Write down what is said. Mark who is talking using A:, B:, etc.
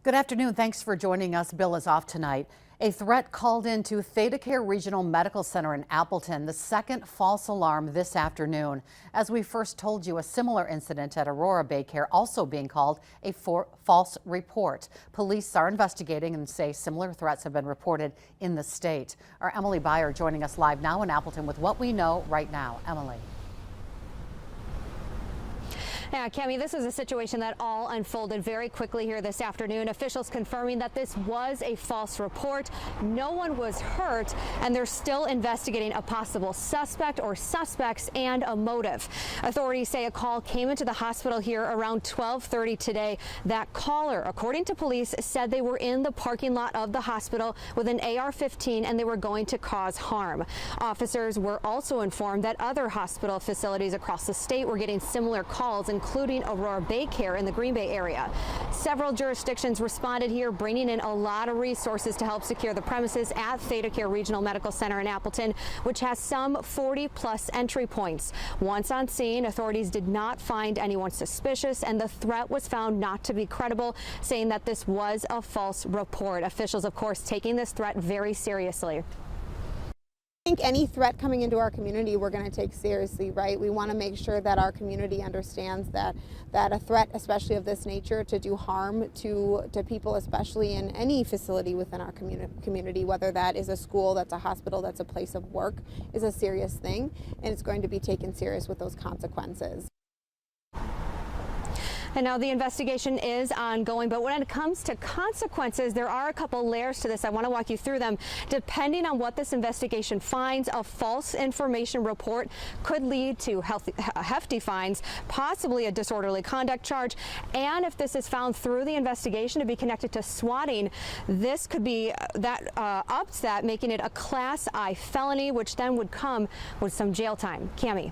A: Good afternoon. Thanks for joining us. Bill is off tonight. A threat called into ThedaCare Regional Medical Center in Appleton, the second false alarm this afternoon. As we first told you, a similar incident at Aurora Baycare also being called a false report. Police are investigating and say similar threats have been reported in the state. Our Emily Byer joining us live now in Appleton with what we know right now. Emily.
B: Yeah, Cami, this is a situation that all unfolded very quickly here this afternoon. Officials confirming that this was a false report. No one was hurt, and they're still investigating a possible suspect or suspects and a motive. Authorities say a call came into the hospital here around 12:30 today. That caller, according to police, said they were in the parking lot of the hospital with an AR-15 and they were going to cause harm. Officers were also informed that other hospital facilities across the state were getting similar calls, including Aurora Baycare in the Green Bay area. Several jurisdictions responded here, bringing in a lot of resources to help secure the premises at ThedaCare Regional Medical Center in Appleton, which has some 40+ entry points. Once on scene, authorities did not find anyone suspicious, and the threat was found not to be credible, saying that this was a false report. Officials, of course, taking this threat very seriously.
C: I think any threat coming into our community we're going to take seriously, right? We want to make sure that our community understands that a threat, especially of this nature, to do harm to people, especially in any facility within our community, whether that is a school, that's a hospital, that's a place of work, is a serious thing, and it's going to be taken serious with those consequences.
B: And now the investigation is ongoing, but when it comes to consequences, there are a couple layers to this. I want to walk you through them. Depending on what this investigation finds, a false information report could lead to hefty fines, possibly a disorderly conduct charge, and if this is found through the investigation to be connected to swatting, this could be ups that, making it a Class I felony, which then would come with some jail time. Cami.